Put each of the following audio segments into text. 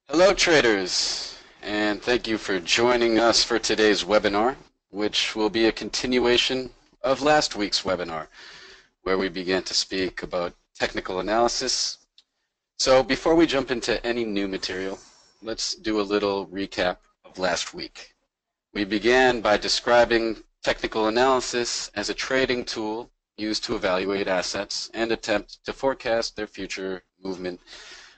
Hello traders, and thank you for joining us for today's webinar, which will be a continuation of last week's webinar, where we began to speak about technical analysis. So before we jump into any new material, let's do a little recap of last week. We began by describing technical analysis as a trading tool used to evaluate assets and attempt to forecast their future movement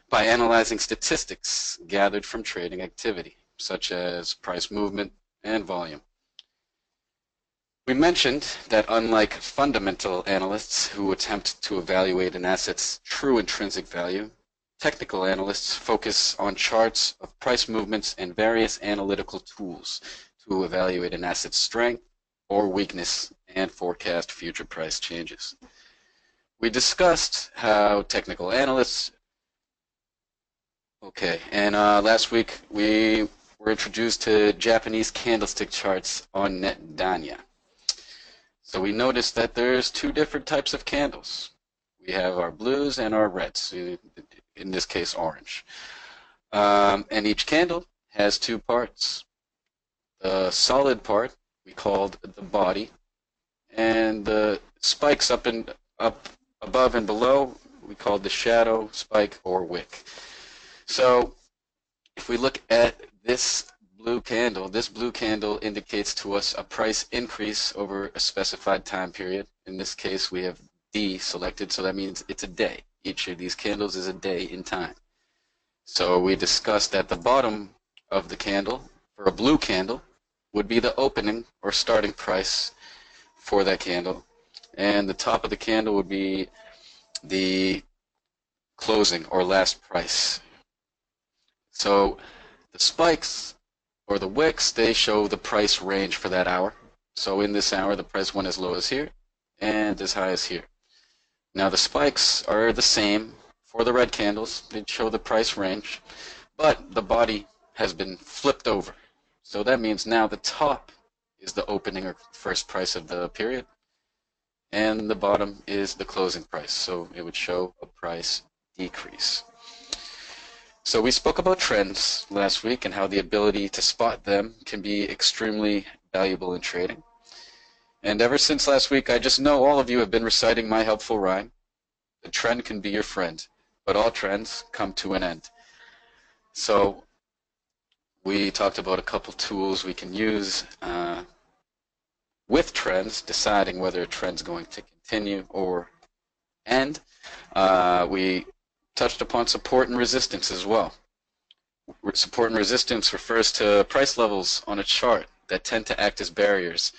by analyzing statistics gathered from trading activity, such as price movement and volume. We mentioned that unlike fundamental analysts who attempt to evaluate an asset's true intrinsic value, technical analysts focus on charts of price movements and various analytical tools to evaluate an asset's strength or weakness and forecast future price changes. We discussed how technical analysts last week we were introduced to Japanese candlestick charts on NetDanya. So we noticed that there's two different types of candles. We have our blues and our reds, in this case orange. And each candle has two parts. The solid part we called the body, and the spikes up above and below we called the shadow, spike, or wick. So if we look at this blue candle indicates to us a price increase over a specified time period. In this case, we have D selected, so that means it's a day. Each of these candles is a day in time. So we discussed that the bottom of the candle, for a blue candle, would be the opening or starting price for that candle. And the top of the candle would be the closing or last price. So the spikes or the wicks, they show the price range for that hour. So in this hour, the price went as low as here and as high as here. Now the spikes are the same for the red candles. They show the price range, but the body has been flipped over. So that means now the top is the opening or first price of the period, and the bottom is the closing price. So it would show a price decrease. So we spoke about trends last week and how the ability to spot them can be extremely valuable in trading. And ever since last week, I just know all of you have been reciting my helpful rhyme. The trend can be your friend, but all trends come to an end. So we talked about a couple tools we can use with trends, deciding whether a trend's going to continue or end. We touched upon support and resistance as well. Support and resistance refers to price levels on a chart that tend to act as barriers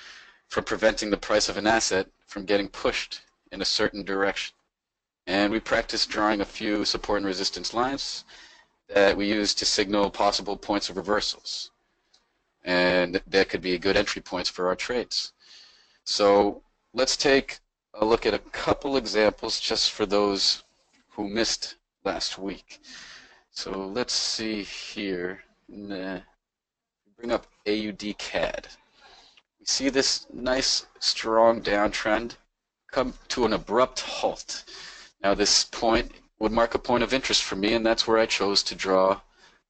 for preventing the price of an asset from getting pushed in a certain direction. And we practiced drawing a few support and resistance lines that we use to signal possible points of reversals. And that could be good entry points for our trades. So let's take a look at a couple examples just for those who missed last week. So let's see here. Bring up AUD CAD. We see this nice strong downtrend come to an abrupt halt. Now this point would mark a point of interest for me, and that's where I chose to draw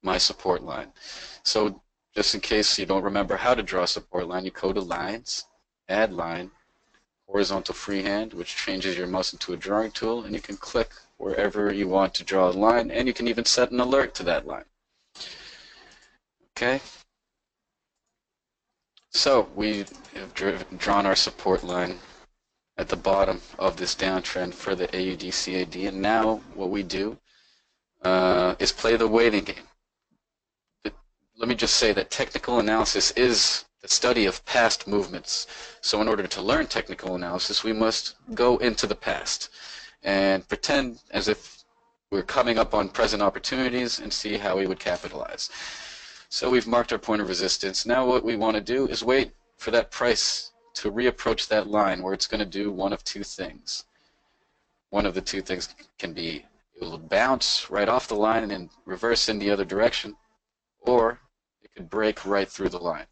my support line. So just in case you don't remember how to draw a support line, you go to Lines, Add Line, Horizontal Freehand, which changes your mouse into a drawing tool, and you can click wherever you want to draw a line, and you can even set an alert to that line. Okay? So we have drawn our support line at the bottom of this downtrend for the AUD-CAD, and now what we do is play the waiting game. Let me just say that technical analysis is the study of past movements. So in order to learn technical analysis, we must go into the past and pretend as if we're coming up on present opportunities and see how we would capitalize. So we've marked our point of resistance. Now what we want to do is wait for that price to reapproach that line where it's going to do one of two things. One of the two things can be it will bounce right off the line and reverse in the other direction, or it could break right through the line.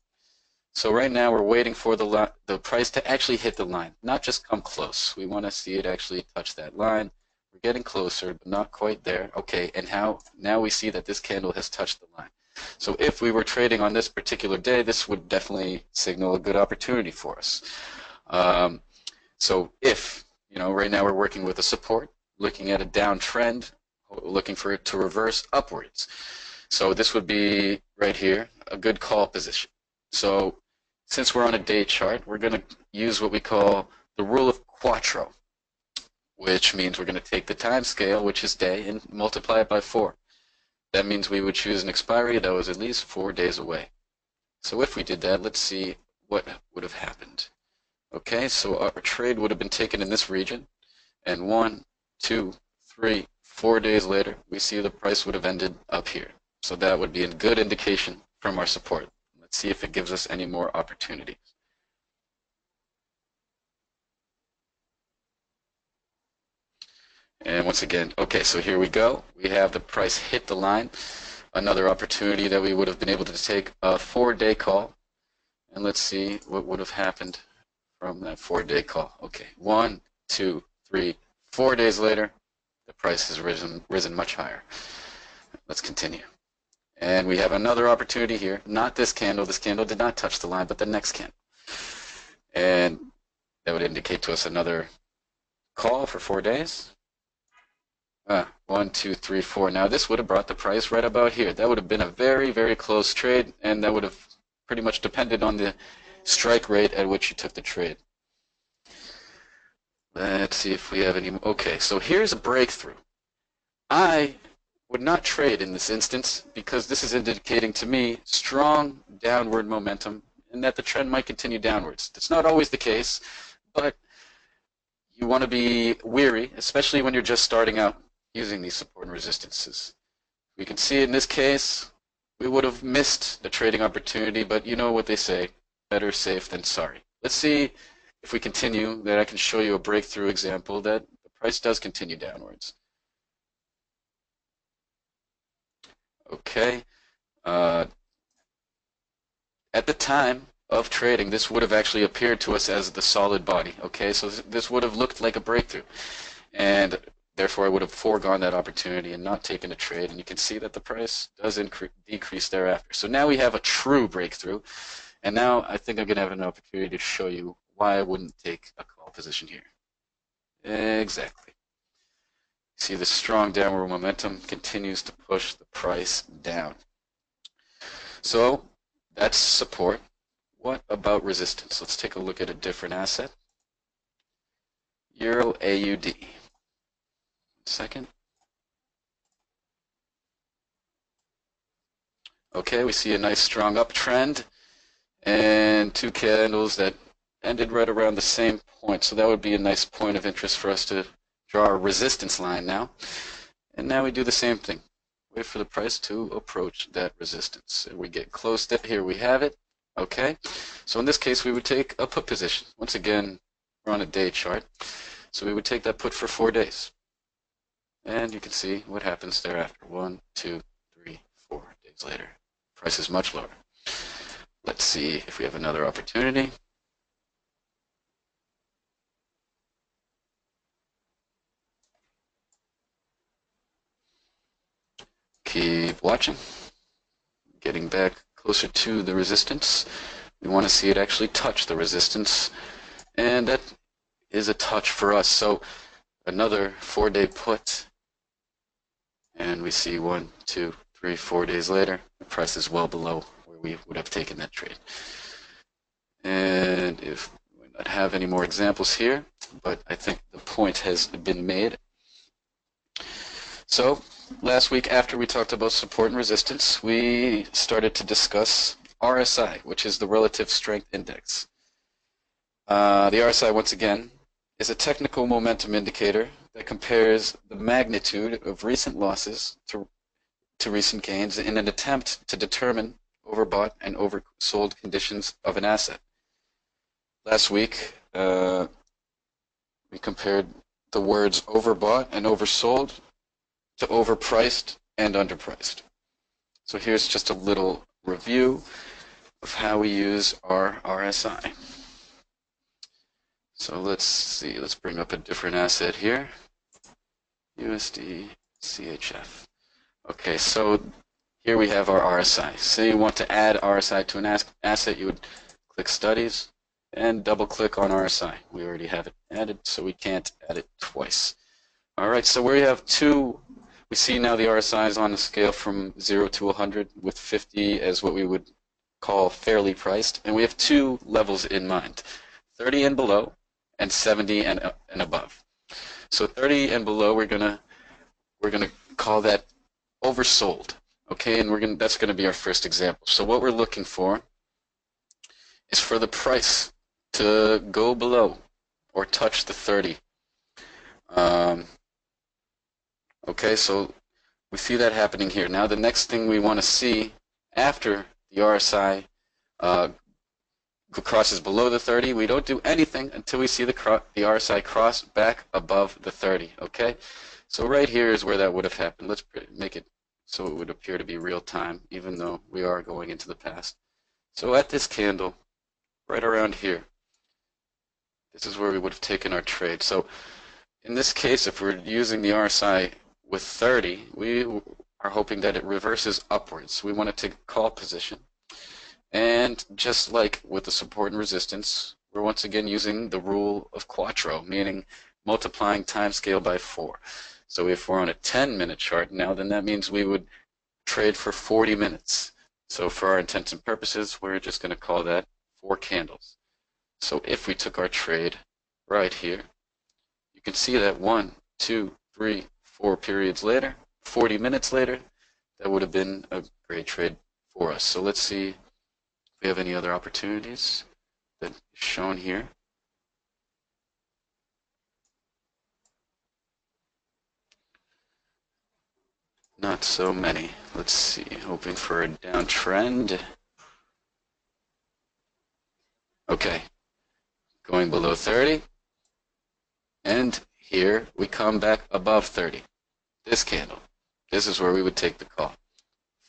So right now we're waiting for the price to actually hit the line, not just come close. We want to see it actually touch that line. We're getting closer, but not quite there. Okay, and now we see that this candle has touched the line. So if we were trading on this particular day, this would definitely signal a good opportunity for us. So if, right now we're working with a support, looking at a downtrend, looking for it to reverse upwards. So this would be right here, a good call position. So since we're on a day chart, we're going to use what we call the rule of Quattro, which means we're going to take the time scale, which is day, and multiply it by 4. That means we would choose an expiry that was at least 4 days away. So if we did that, let's see what would have happened. Okay, so our trade would have been taken in this region, and 1, 2, 3, 4 days later, we see the price would have ended up here. So that would be a good indication from our support. Let's see if it gives us any more opportunities. And once again, okay, so here we go. We have the price hit the line. Another opportunity that we would have been able to take a 4-day call. And let's see what would have happened from that 4-day call. Okay, 1, 2, 3, 4 days later, the price has risen much higher. Let's continue. And we have another opportunity here. Not this candle. This candle did not touch the line, but the next candle. And that would indicate to us another call for 4 days. 1, 2, 3, 4. Now this would have brought the price right about here. That would have been a very, very close trade, and that would have pretty much depended on the strike rate at which you took the trade. Let's see if we have any. Okay, so here's a breakthrough. I would not trade in this instance because this is indicating to me strong downward momentum and that the trend might continue downwards. It's not always the case, but you want to be wary, especially when you're just starting out using these support and resistances. We can see in this case, we would have missed the trading opportunity, but you know what they say, better safe than sorry. Let's see if we continue, that I can show you a breakthrough example that the price does continue downwards. Okay. At the time of trading, this would have actually appeared to us as the solid body. Okay, so this would have looked like a breakthrough. And therefore, I would have foregone that opportunity and not taken a trade. And you can see that the price does decrease thereafter. So now we have a true breakthrough. And now I think I'm going to have an opportunity to show you why I wouldn't take a call position here. Exactly. See, the strong downward momentum continues to push the price down. So that's support. What about resistance? Let's take a look at a different asset. Euro AUD. Second. Okay, we see a nice strong uptrend and 2 candles that ended right around the same point. So that would be a nice point of interest for us to draw a resistance line now. And now we do the same thing. Wait for the price to approach that resistance. And we get close to, here we have it. Okay, so in this case we would take a put position. Once again, we're on a day chart. So we would take that put for 4 days. And you can see what happens thereafter. 1, 2, 3, 4 days later. Price is much lower. Let's see if we have another opportunity. Keep watching. Getting back closer to the resistance. We want to see it actually touch the resistance. And that is a touch for us. So another 4-day put. And we see 1, 2, 3, 4 days later, the price is well below where we would have taken that trade. And if we don't have any more examples here, but I think the point has been made. So last week, after we talked about support and resistance, we started to discuss RSI, which is the Relative Strength Index. The RSI, once again, is a technical momentum indicator that compares the magnitude of recent losses to recent gains in an attempt to determine overbought and oversold conditions of an asset. Last week, we compared the words overbought and oversold to overpriced and underpriced. So here's just a little review of how we use our RSI. So let's see, let's bring up a different asset here. USD CHF. Okay, so here we have our RSI. Say you want to add RSI to an asset, you would click Studies and double click on RSI. We already have it added, so we can't add it twice. All right, so we have we see now the RSI is on a scale from 0 to 100, with 50 as what we would call fairly priced, and we have two levels in mind, 30 and below and 70 and above. So 30 and below, we're gonna call that oversold, okay, and that's gonna be our first example. So what we're looking for is for the price to go below or touch the 30. Okay, so we see that happening here. Now the next thing we want to see after the RSI crosses below the 30, we don't do anything until we see the RSI cross back above the 30, okay? So right here is where that would have happened. Let's make it so it would appear to be real time, even though we are going into the past. So at this candle, right around here, this is where we would have taken our trade. So in this case, if we're using the RSI with 30, we are hoping that it reverses upwards. We want to take a call position. And just like with the support and resistance, we're once again using the rule of Quattro, meaning multiplying time scale by 4. So if we're on a 10-minute chart now, then that means we would trade for 40 minutes. So for our intents and purposes, we're just going to call that 4 candles. So if we took our trade right here, you can see that 1, 2, 3, 4 periods later, 40 minutes later, that would have been a great trade for us. So let's see if we have any other opportunities that is shown here. Not so many. Let's see, hoping for a downtrend. Okay, going below 30. And here we come back above 30. This candle. This is where we would take the call.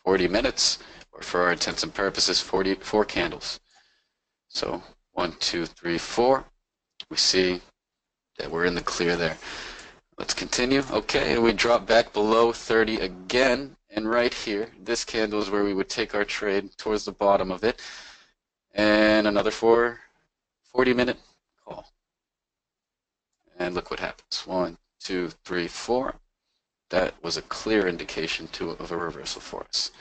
40 minutes, or for our intents and purposes, 44 candles. So 1, 2, 3, 4. We see that we're in the clear there. Let's continue. Okay, and we drop back below 30 again. And right here, this candle is where we would take our trade towards the bottom of it. And another 40-minute call. And look what happens. 1, 2, 3, 4. That was a clear indication of a reversal for us.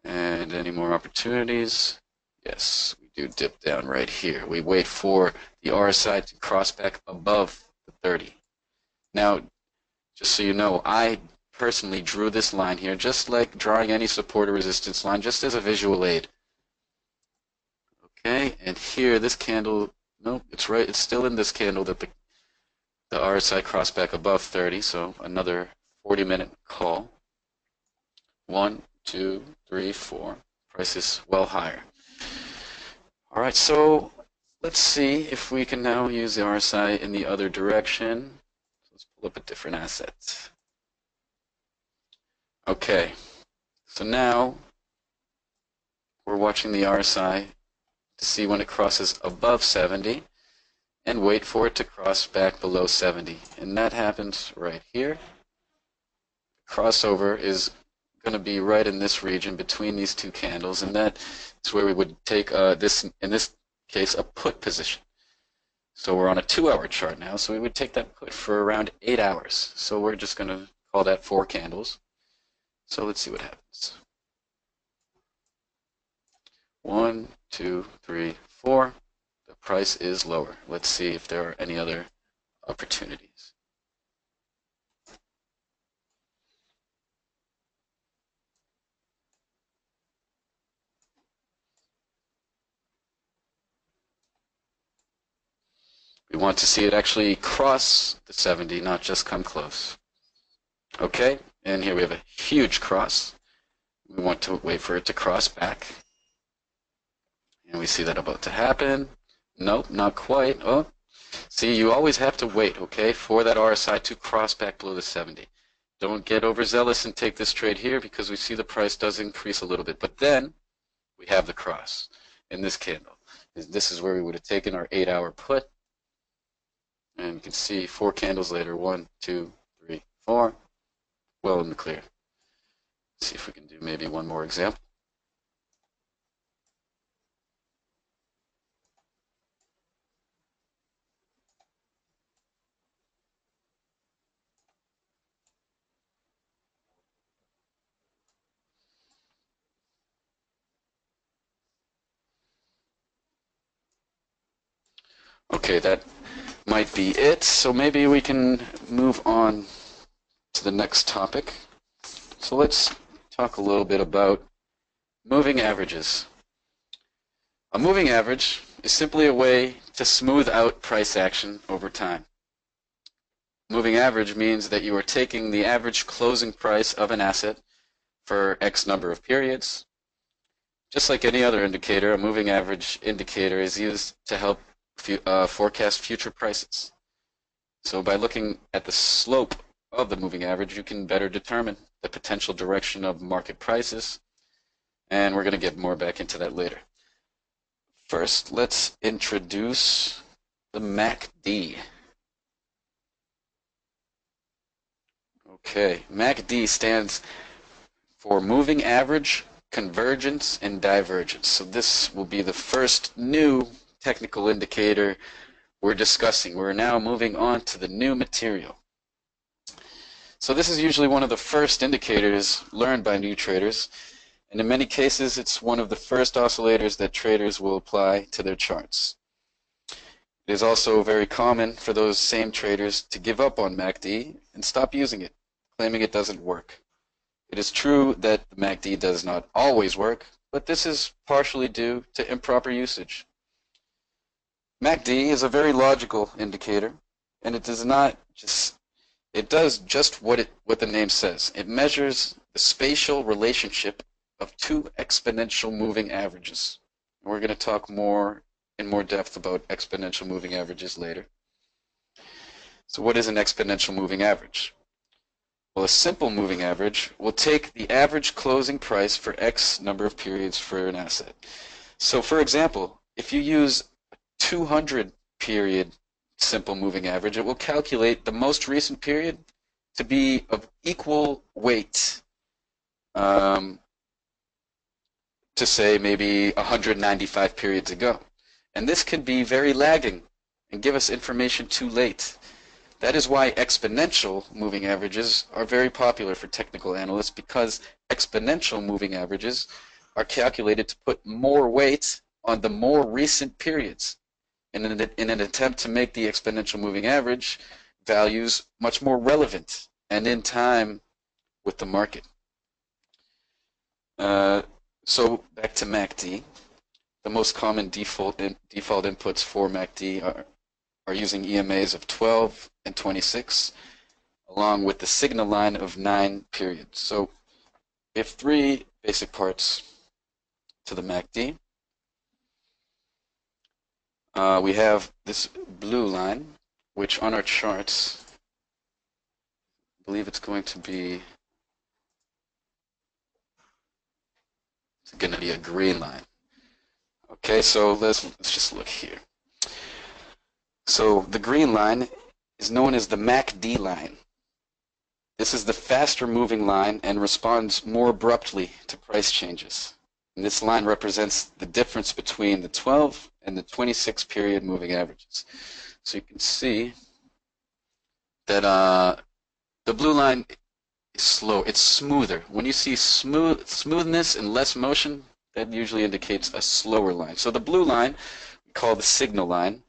And any more opportunities? Yes, we do dip down right here. We wait for the RSI to cross back above the 30. Now, just so you know, I personally drew this line here, just like drawing any support or resistance line, just as a visual aid. Okay, and here, this candle, nope, it's right, it's still in this candle that the RSI crossed back above 30, so another 40-minute call. 1, 2, 3, 4. Price is well higher. All right, so let's see if we can now use the RSI in the other direction. Let's pull up a different asset. Okay, so now we're watching the RSI to see when it crosses above 70 and wait for it to cross back below 70. And that happens right here. Crossover is going to be right in this region between these two candles, and that's where we would take this, in this case, a put position. So we're on a 2-hour chart now, so we would take that put for around 8 hours. So we're just going to call that 4 candles. So let's see what happens. 1, 2, 3, 4. The price is lower. Let's see if there are any other opportunities. We want to see it actually cross the 70, not just come close. Okay, and here we have a huge cross. We want to wait for it to cross back. And we see that about to happen. Nope, not quite. Oh, see, you always have to wait, okay, for that RSI to cross back below the 70. Don't get overzealous and take this trade here, because we see the price does increase a little bit. But then we have the cross in this candle. This is where we would have taken our 8-hour put. And you can see 4 candles later, 1, 2, 4, well in the clear. Let's see if we can do maybe one more example. Okay, that might be it. So maybe we can move on to the next topic. So let's talk a little bit about moving averages. A moving average is simply a way to smooth out price action over time. Moving average means that you are taking the average closing price of an asset for X number of periods. Just like any other indicator, a moving average indicator is used to help forecast future prices. So by looking at the slope of the moving average, you can better determine the potential direction of market prices, and we're going to get more back into that later. First, let's introduce the MACD. Okay, MACD stands for Moving Average, Convergence, and Divergence. So this will be the first new technical indicator we're discussing. We're now moving on to the new material. So this is usually one of the first indicators learned by new traders, and in many cases it's one of the first oscillators that traders will apply to their charts. It is also very common for those same traders to give up on MACD and stop using it, claiming it doesn't work. It is true that the MACD does not always work, but this is partially due to improper usage. MACD is a very logical indicator, and it does just what the name says. It measures the spatial relationship of two exponential moving averages. And we're going to talk in more depth about exponential moving averages later. So what is an exponential moving average? Well, a simple moving average will take the average closing price for X number of periods for an asset. So for example, if you use a 200 period simple moving average, it will calculate the most recent period to be of equal weight to say maybe 195 periods ago. And this can be very lagging and give us information too late. That is why exponential moving averages are very popular for technical analysts, because exponential moving averages are calculated to put more weight on the more recent periods in an attempt to make the exponential moving average values much more relevant and in time with the market. So back to MACD. The most common default inputs for MACD are using EMAs of 12 and 26, along with the signal line of 9 periods. So we have 3 basic parts to the MACD. We have this blue line, which on our charts, I believe it's going to be a green line. Okay, so let's just look here. So the green line is known as the MACD line. This is the faster moving line and responds more abruptly to price changes. And this line represents the difference between the 12 and the 26 period moving averages. So you can see that the blue line is slow. It's smoother. When you see smoothness and less motion, that usually indicates a slower line. So the blue line we call the signal line.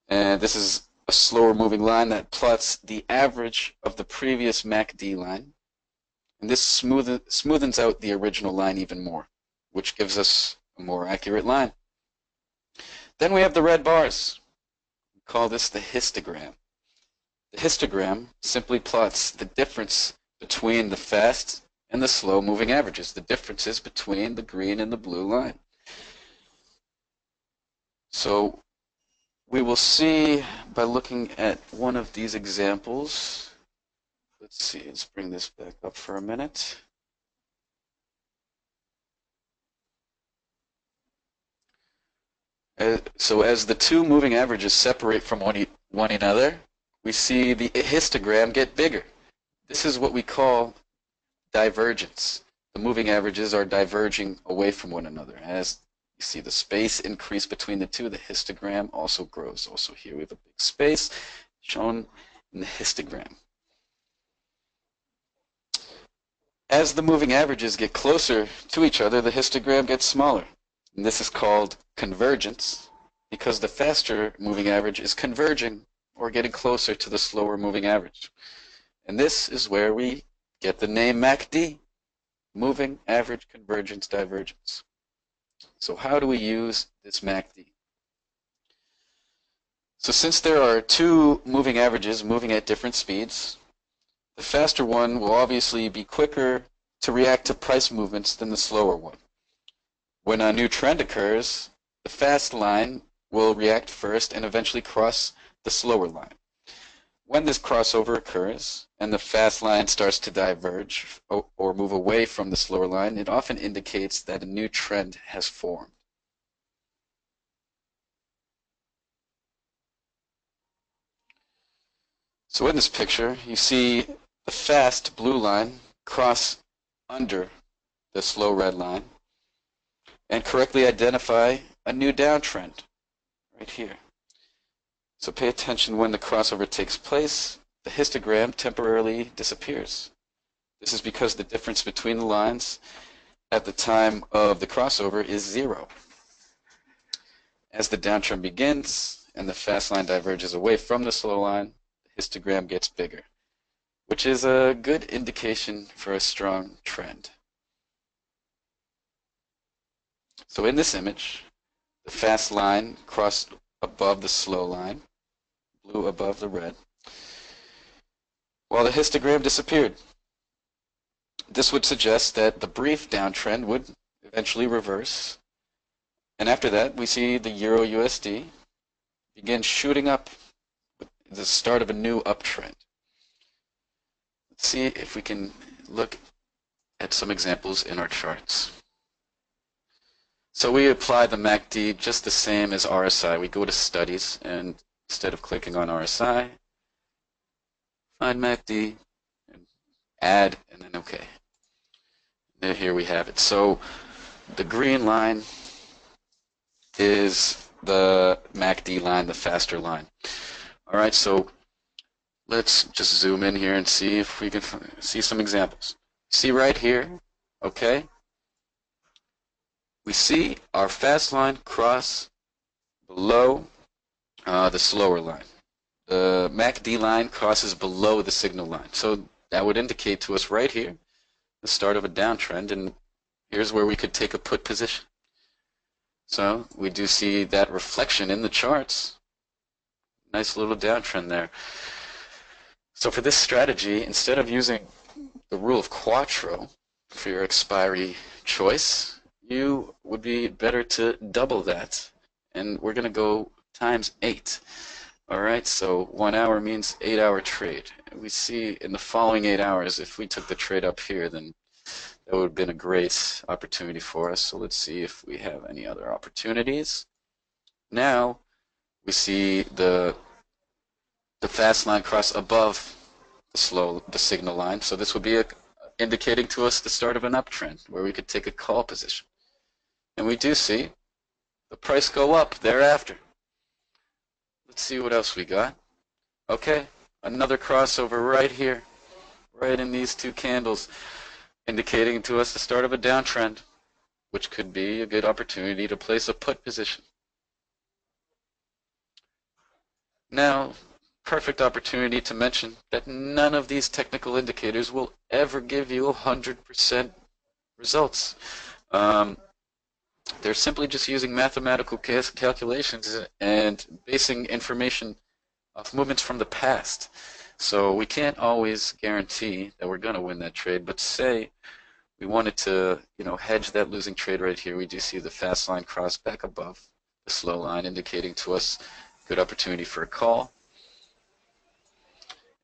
And this is a slower moving line that plots the average of the previous MACD line. And this smoothens out the original line even more, which gives us a more accurate line. Then we have the red bars. We call this the histogram. The histogram simply plots the difference between the fast and the slow moving averages, the differences between the green and the blue line. So we will see by looking at one of these examples. Let's see, let's bring this back up for a minute. So as the two moving averages separate from one another, we see the histogram get bigger. This is what we call divergence. The moving averages are diverging away from one another. As you see the space increase between the two, the histogram also grows. Also here we have a big space shown in the histogram. As the moving averages get closer to each other, the histogram gets smaller. And this is called convergence because the faster moving average is converging or getting closer to the slower moving average. And this is where we get the name MACD, moving average convergence divergence. So how do we use this MACD? So since there are two moving averages moving at different speeds, the faster one will obviously be quicker to react to price movements than the slower one. When a new trend occurs, the fast line will react first and eventually cross the slower line. When this crossover occurs and the fast line starts to diverge or move away from the slower line, it often indicates that a new trend has formed. So in this picture, you see the fast blue line cross under the slow red line and correctly identify a new downtrend right here. So pay attention when the crossover takes place, the histogram temporarily disappears. This is because the difference between the lines at the time of the crossover is 0. As the downtrend begins and the fast line diverges away from the slow line, the histogram gets bigger, which is a good indication for a strong trend. So in this image, the fast line crossed above the slow line, blue above the red, while the histogram disappeared. This would suggest that the brief downtrend would eventually reverse, and after that we see the Euro USD begin shooting up with the start of a new uptrend. Let's see if we can look at some examples in our charts. So we apply the MACD just the same as RSI. We go to Studies, and instead of clicking on RSI, find MACD, and add, and then OK. And here we have it. So the green line is the MACD line, the faster line. All right, so let's just zoom in here and see if we can see some examples. See right here, OK? We see our fast line cross below the slower line. The MACD line crosses below the signal line. So that would indicate to us right here the start of a downtrend, and here's where we could take a put position. So we do see that reflection in the charts. Nice little downtrend there. So for this strategy, instead of using the rule of Quattro for your expiry choice, you would be better to double that. And we're going to go times 8. All right, so 1 hour means 8-hour trade. And we see in the following 8 hours, if we took the trade up here, then that would have been a great opportunity for us. So let's see if we have any other opportunities. Now we see the fast line cross above the signal line. So this would be indicating to us the start of an uptrend where we could take a call position. And we do see the price go up thereafter. Let's see what else we got. Okay, another crossover right here, right in these two candles, indicating to us the start of a downtrend, which could be a good opportunity to place a put position. Now, perfect opportunity to mention that none of these technical indicators will ever give you 100% results. They're simply just using mathematical calculations and basing information off movements from the past. So we can't always guarantee that we're going to win that trade, but say we wanted to, hedge that losing trade right here. We do see the fast line cross back above the slow line, indicating to us good opportunity for a call.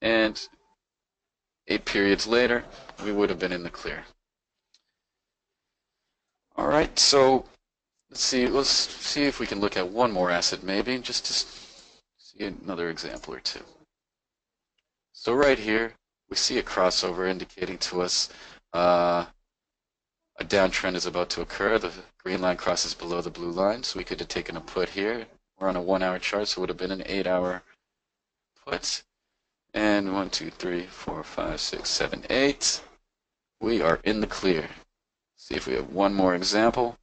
And 8 periods later, we would have been in the clear. All right, so let's see if we can look at one more asset maybe, just to see another example or two. So right here, we see a crossover indicating to us a downtrend is about to occur. The green line crosses below the blue line, so we could have taken a put here. We're on a 1 hour chart, so it would have been an 8 hour put. And 1, 2, 3, 4, 5, 6, 7, 8. We are in the clear. See if we have one more example.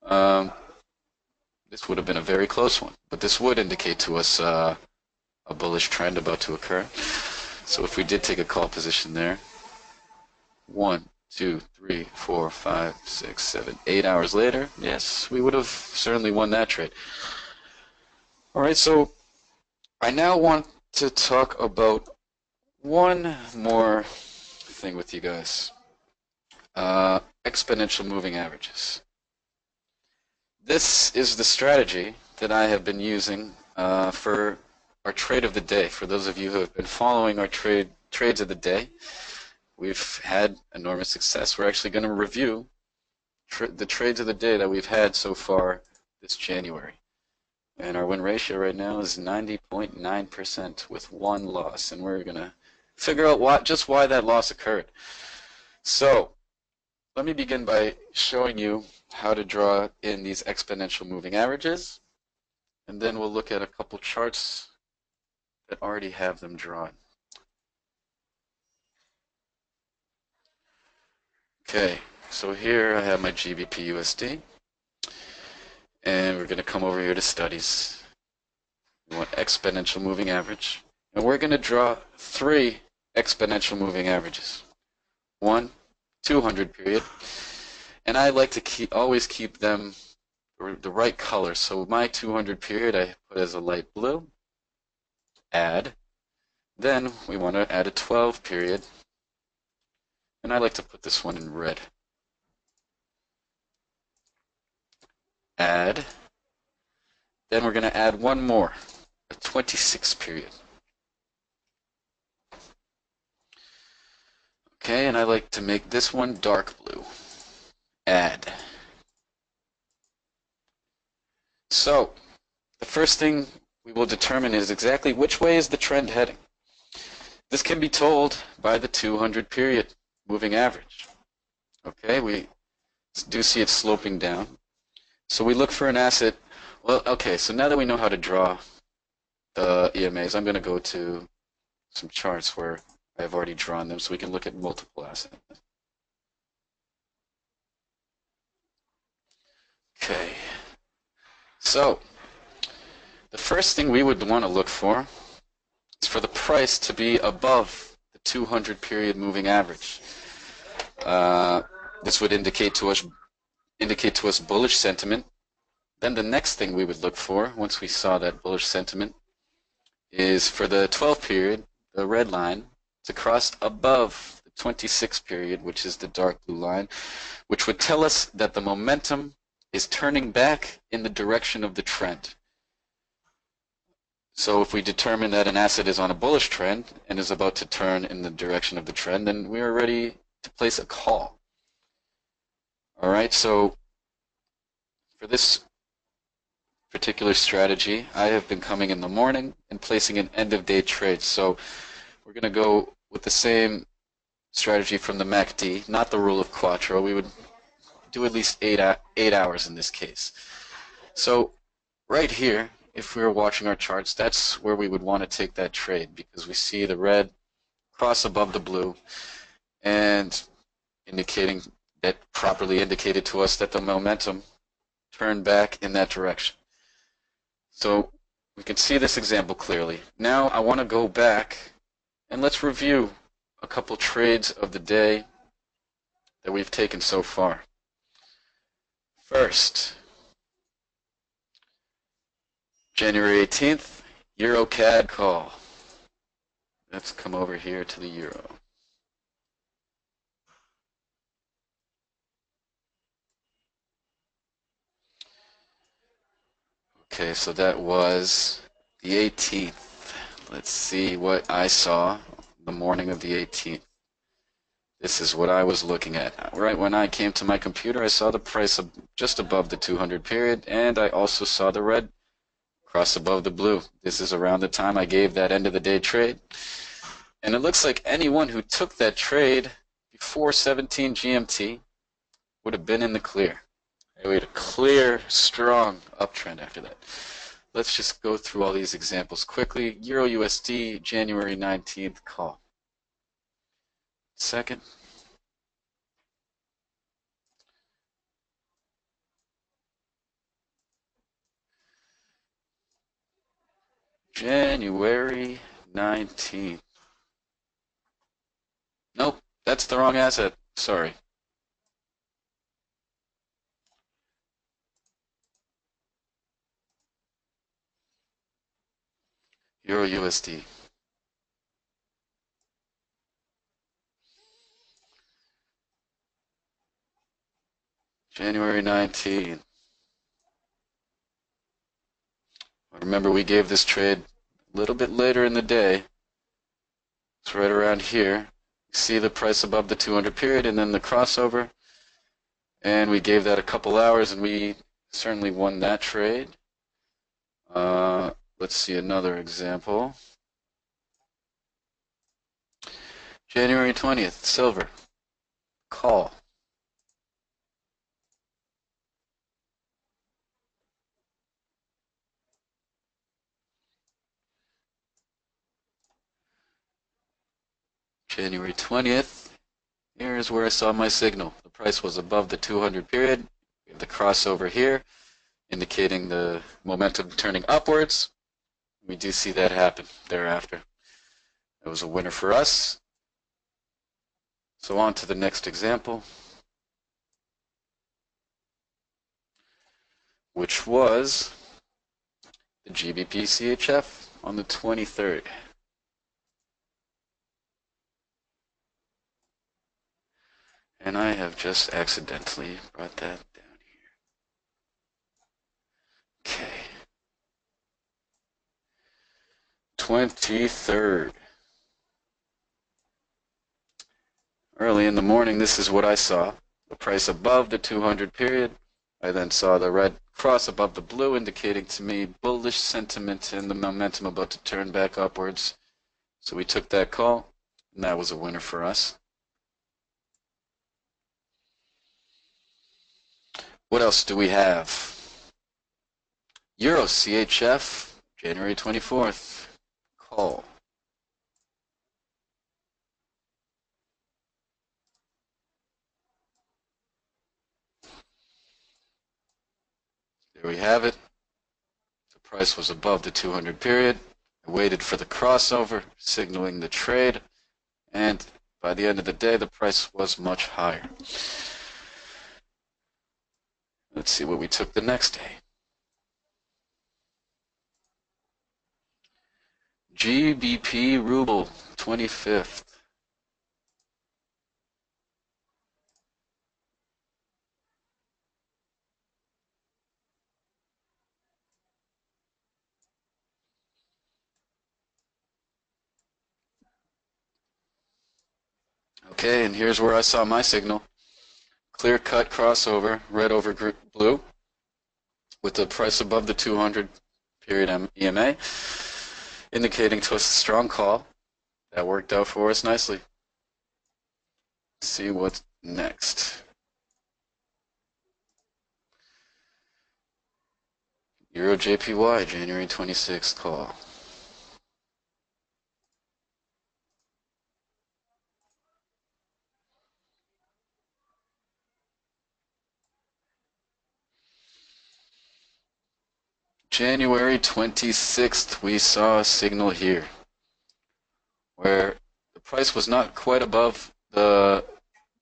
This would have been a very close one, but this would indicate to us a bullish trend about to occur. So if we did take a call position there, 1, 2, 3, 4, 5, 6, 7, 8 hours later, yes, we would have certainly won that trade. All right, so I now want to talk about one more thing with you guys. Exponential moving averages. This is the strategy that I have been using for our trade of the day. For those of you who have been following our trades of the day, we've had enormous success. We're actually going to review the trades of the day that we've had so far this January. And our win ratio right now is 90.9% with one loss. And we're going to figure out just why that loss occurred. So let me begin by showing you how to draw in these exponential moving averages. And then we'll look at a couple charts that already have them drawn. Okay, so here I have my GBP USD. And we're going to come over here to studies. We want exponential moving average. And we're going to draw 3 exponential moving averages. 1, 200 period. And I like to always keep them the right color. So my 200 period I put as a light blue. Add. Then we want to add a 12 period. And I like to put this one in red. Add. Then we're going to add one more, a 26 period. Okay, and I like to make this one dark blue. Add. So, the first thing we will determine is exactly which way is the trend heading. This can be told by the 200 period moving average. Okay, we do see it sloping down. So we look for an asset. Well, okay, so now that we know how to draw the EMAs, I'm going to go to some charts where I've already drawn them so we can look at multiple assets. Okay, so the first thing we would want to look for is for the price to be above the 200 period moving average. This would indicate to us bullish sentiment. Then the next thing we would look for, once we saw that bullish sentiment, is for the 12 period, the red line, to cross above the 26 period, which is the dark blue line, which would tell us that the momentum is turning back in the direction of the trend. So if we determine that an asset is on a bullish trend and is about to turn in the direction of the trend, then we are ready to place a call. All right, so for this particular strategy, I have been coming in the morning and placing an end-of-day trade. So we're going to go with the same strategy from the MACD, not the rule of Quattro. We would do at least 8 hours in this case. So right here, if we were watching our charts, that's where we would want to take that trade, because we see the red cross above the blue and indicating that properly indicated to us that the momentum turned back in that direction. So we can see this example clearly. Now I want to go back and let's review a couple trades of the day that we've taken so far. First, January 18th, Euro CAD call. Let's come over here to the Euro. Okay, so that was the 18th. Let's see what I saw the morning of the 18th. This is what I was looking at. Right when I came to my computer, I saw the price of just above the 200 period, and I also saw the red cross above the blue. This is around the time I gave that end of the day trade. And it looks like anyone who took that trade before 17 GMT would have been in the clear. We had a clear, strong uptrend after that. Let's just go through all these examples quickly. Euro USD, January 19th call. Second. January 19th. Nope, that's the wrong asset. Sorry. Euro USD. January 19th. Remember, we gave this trade a little bit later in the day. It's right around here. See the price above the 200 period and then the crossover. And we gave that a couple hours, and we certainly won that trade. Let's see another example. January 20th, silver. Call. January 20th. Here's where I saw my signal. The price was above the 200 period. We have the crossover here, indicating the momentum turning upwards. We do see that happen thereafter. It was a winner for us. So on to the next example, which was the GBP CHF on the 23rd. And I have just accidentally brought that down here. Okay. 23rd. Early in the morning, this is what I saw. The price above the 200 period. I then saw the red cross above the blue, indicating to me bullish sentiment and the momentum about to turn back upwards. So we took that call, and that was a winner for us. What else do we have? Euro CHF, January 24th, call. There we have it. The price was above the 200 period. I waited for the crossover, signaling the trade, and by the end of the day, the price was much higher. Let's see what we took the next day. GBP ruble, 25th. Okay, and here's where I saw my signal. Clear-cut crossover, red over blue, with the price above the 200 period EMA, indicating to us a strong call. That worked out for us nicely. Let's see what's next. Euro JPY, January 26th call. January 26th, we saw a signal here where the price was not quite above the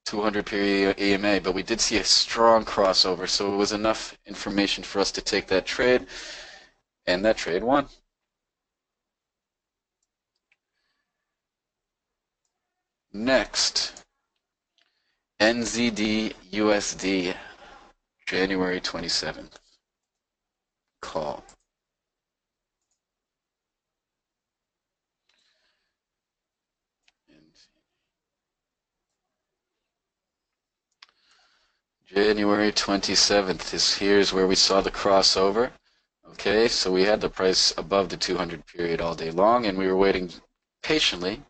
200 period EMA, but we did see a strong crossover, so it was enough information for us to take that trade, and that trade won. Next, NZD USD, January 27th, call. January 27th here's where we saw the crossover. Okay, so we had the price above the 200 period all day long, and we were waiting patiently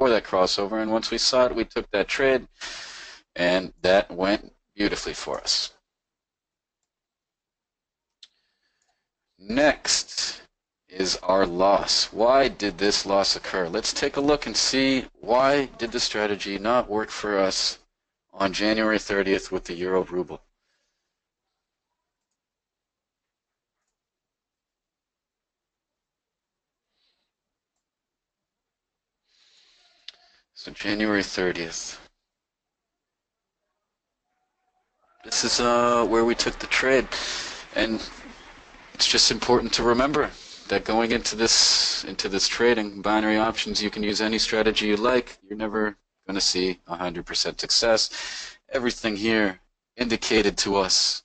for that crossover, and once we saw it, we took that trade, and that went beautifully for us. Next is our loss. Why did this loss occur? Let's take a look and see why did the strategy not work for us on January 30th with the euro ruble. So January 30th. This is where we took the trade, and it's just important to remember that going into this trading, binary options, you can use any strategy you like. You're never going to see 100% success. Everything here indicated to us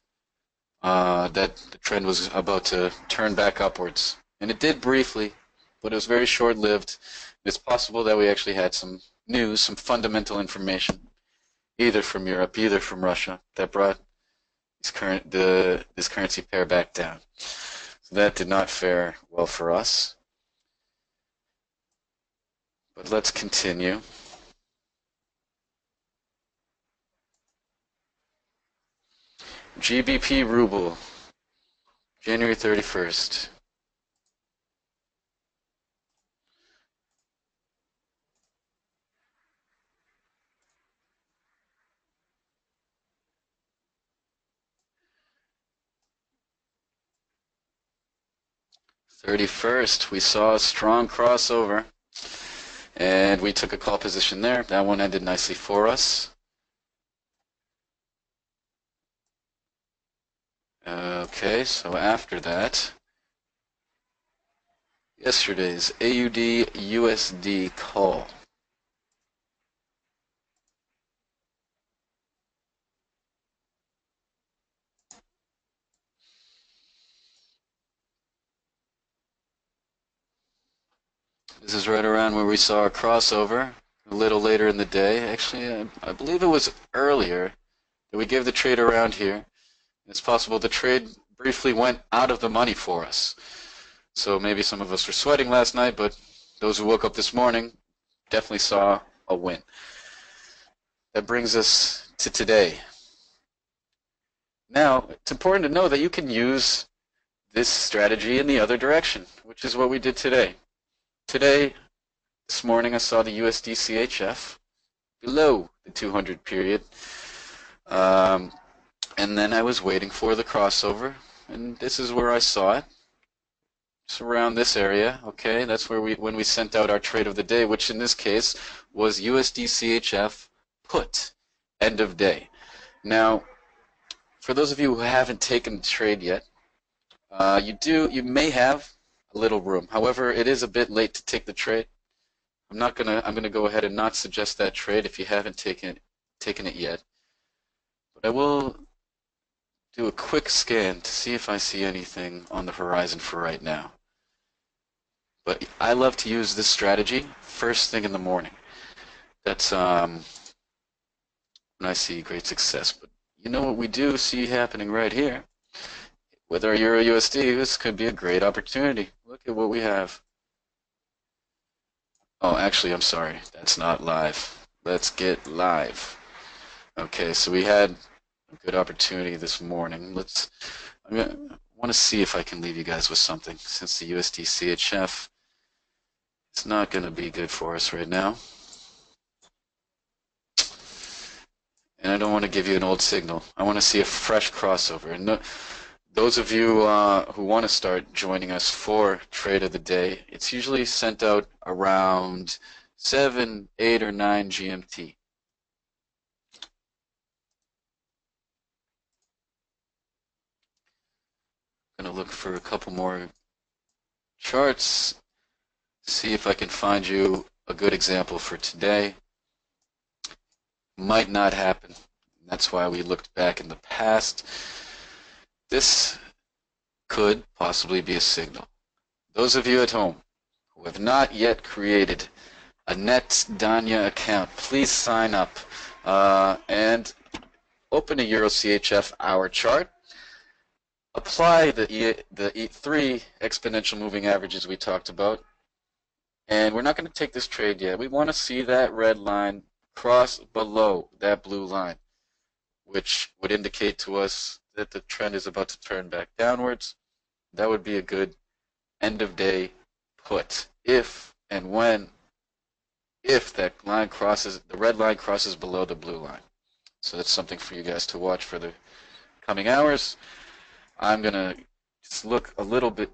that the trend was about to turn back upwards, and it did briefly, but it was very short-lived. It's possible that we actually had some news, some fundamental information, either from Europe, either from Russia, that brought this currency pair back down. So that did not fare well for us. But let's continue. GBP ruble, January 31st. We saw a strong crossover, and we took a call position there. That one ended nicely for us. Okay, so after that, yesterday's AUD USD call. This is right around where we saw a crossover a little later in the day. Actually, I believe it was earlier that we gave the trade around here. It's possible the trade briefly went out of the money for us. So maybe some of us were sweating last night, but those who woke up this morning definitely saw a win. That brings us to today. Now, it's important to know that you can use this strategy in the other direction, which is what we did today. This morning, I saw the USD CHF below the 200 period. And then I was waiting for the crossover, and this is where I saw it. It's around this area, okay? That's where when we sent out our trade of the day, which in this case was USD CHF put, end of day. Now, for those of you who haven't taken the trade yet, you may have a little room. However, it is a bit late to take the trade. I'm gonna go ahead and not suggest that trade if you haven't taken it yet. But I will do a quick scan to see if I see anything on the horizon for right now. But I love to use this strategy first thing in the morning. That's when I see great success. But you know what we do see happening right here? With our Euro USD, this could be a great opportunity. Look at what we have. Oh, actually, I'm sorry. That's not live. Let's get live. Okay, so we had a good opportunity this morning. I want to see if I can leave you guys with something, since the USD CHF is not going to be good for us right now. And I don't want to give you an old signal. I want to see a fresh crossover. And those of you who want to start joining us for Trade of the Day, it's usually sent out around 7, 8, or 9 GMT. I'm going to look for a couple more charts, see if I can find you a good example for today. Might not happen. That's why we looked back in the past. This could possibly be a signal. Those of you at home who have not yet created a NetDanya account, please sign up and open a Euro CHF hour chart. Apply the 3 exponential moving averages we talked about, And we're not going to take this trade yet. We want to see that red line cross below that blue line, which would indicate to us that the trend is about to turn back downwards. That would be a good end of day put if and when if that line crosses, the red line crosses below the blue line. So that's something for you guys to watch for the coming hours. I'm going to just look a little bit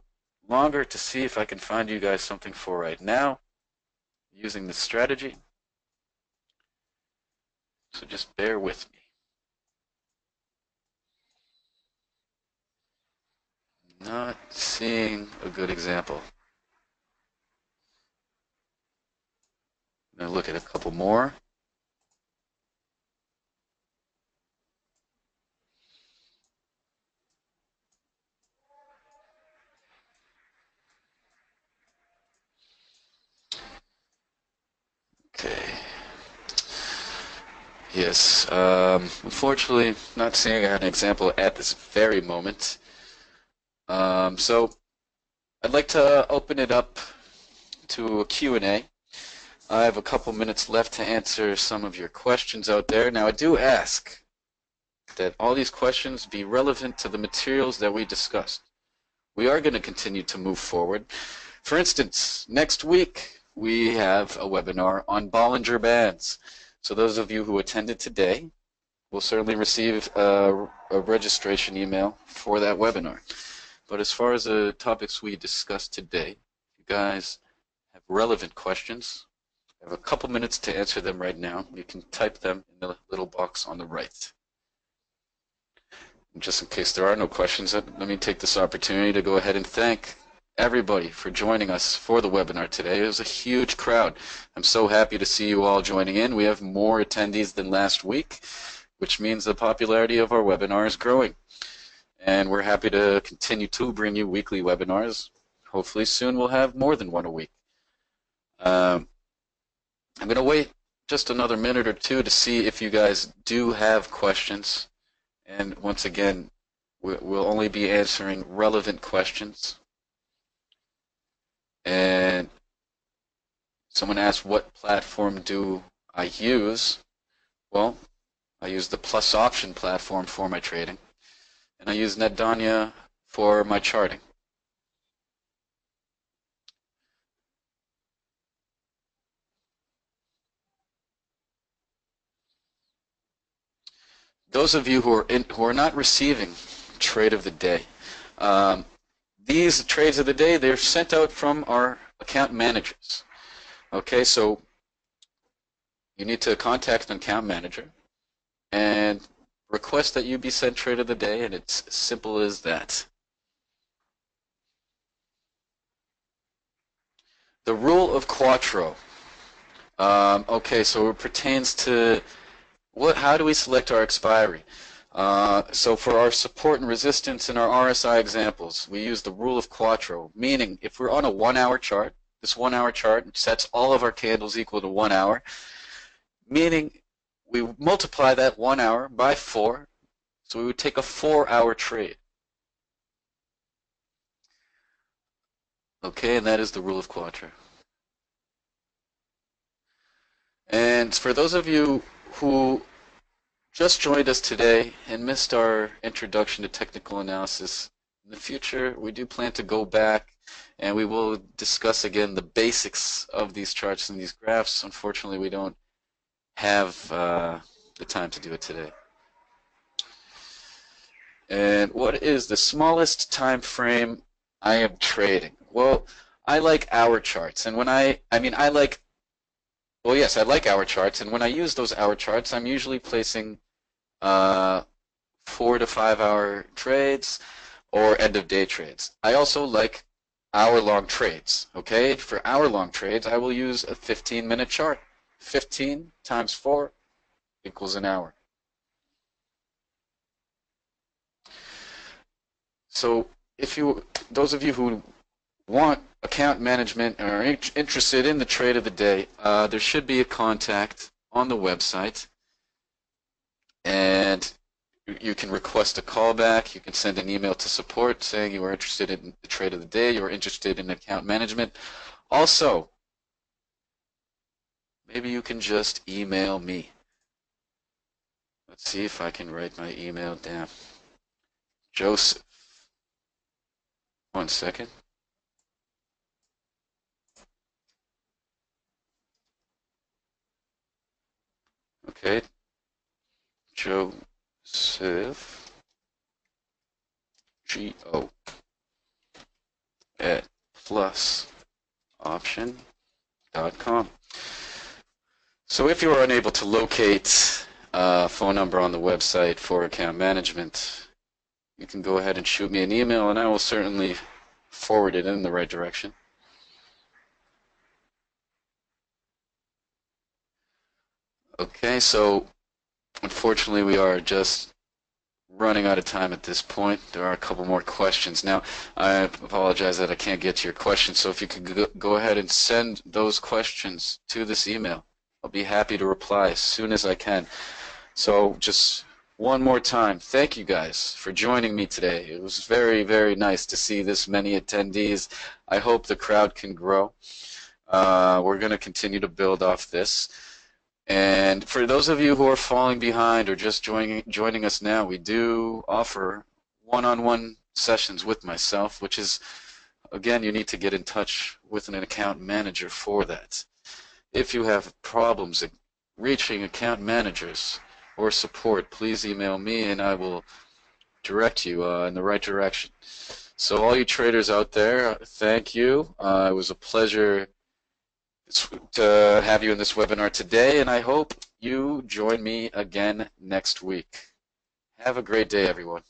longer to see if I can find you guys something for right now using this strategy. So just bear with me. Not seeing a good example. I'm going to look at a couple more. Okay. Yes, unfortunately, not seeing an example at this very moment. So I'd like to open it up to a Q&A. I have a couple minutes left to answer some of your questions out there. Now, I do ask that all these questions be relevant to the materials that we discussed. We are going to continue to move forward. For instance, next week we have a webinar on Bollinger Bands. So those of you who attended today will certainly receive a registration email for that webinar. But as far as the topics we discussed today, if you guys have relevant questions, I have a couple minutes to answer them right now. You can type them in the little box on the right. And just in case there are no questions, let me take this opportunity to go ahead and thank everybody for joining us for the webinar today. It was a huge crowd. I'm so happy to see you all joining in. We have more attendees than last week, which means the popularity of our webinar is growing. And we're happy to continue to bring you weekly webinars. Hopefully soon we'll have more than one a week. I'm going to wait just another minute or two to see if you guys do have questions. And once again, we'll only be answering relevant questions. And someone asked, what platform do I use? Well, I use the PlusOption platform for my trading, and I use NetDanya for my charting. Those of you who are not receiving trade of the day, these trades of the day, they're sent out from our account managers. Okay, so you need to contact an account manager and request that you be sent trade of the day, and it's as simple as that. The rule of Quattro. Okay, so it pertains to how do we select our expiry? So for our support and resistance in our RSI examples, we use the rule of Quattro, meaning if we're on a 1 hour chart, this 1 hour chart sets all of our candles equal to 1 hour, meaning we multiply that 1 hour by 4, so we would take a 4-hour trade. Okay, and that is the rule of Quattro. And for those of you who just joined us today and missed our introduction to technical analysis, in the future we do plan to go back and we will discuss again the basics of these charts and these graphs. Unfortunately, we don't have the time to do it today. And what is the smallest time frame I am trading? Well, I like hour charts, and when I like hour charts, and when I use those hour charts, I'm usually placing 4 to 5 hour trades or end of day trades. I also like hour-long trades. Okay, for hour-long trades, I will use a 15-minute chart. 15 times 4 equals an hour. So those of you who want account management or are interested in the trade of the day, there should be a contact on the website, and you can request a callback. You can send an email to support saying you are interested in the trade of the day, you are interested in account management. Also, maybe you can just email me. Let's see if I can write my email down. Joseph. One second. Okay. Joseph. G-O. At PlusOption.com. So if you are unable to locate a phone number on the website for account management, you can go ahead and shoot me an email, and I will certainly forward it in the right direction. Okay, so unfortunately we are just running out of time at this point. There are a couple more questions. Now, I apologize that I can't get to your questions, so if you could go ahead and send those questions to this email, I'll be happy to reply as soon as I can. So just one more time, thank you guys for joining me today. It was very, very nice to see this many attendees. I hope the crowd can grow. We're going to continue to build off this. And for those of you who are falling behind or just joining us now, we do offer one-on-one sessions with myself, which is, again, you need to get in touch with an account manager for that. If you have problems reaching account managers or support, please email me and I will direct you in the right direction. So all you traders out there, thank you. It was a pleasure to have you in this webinar today, and I hope you join me again next week. Have a great day, everyone.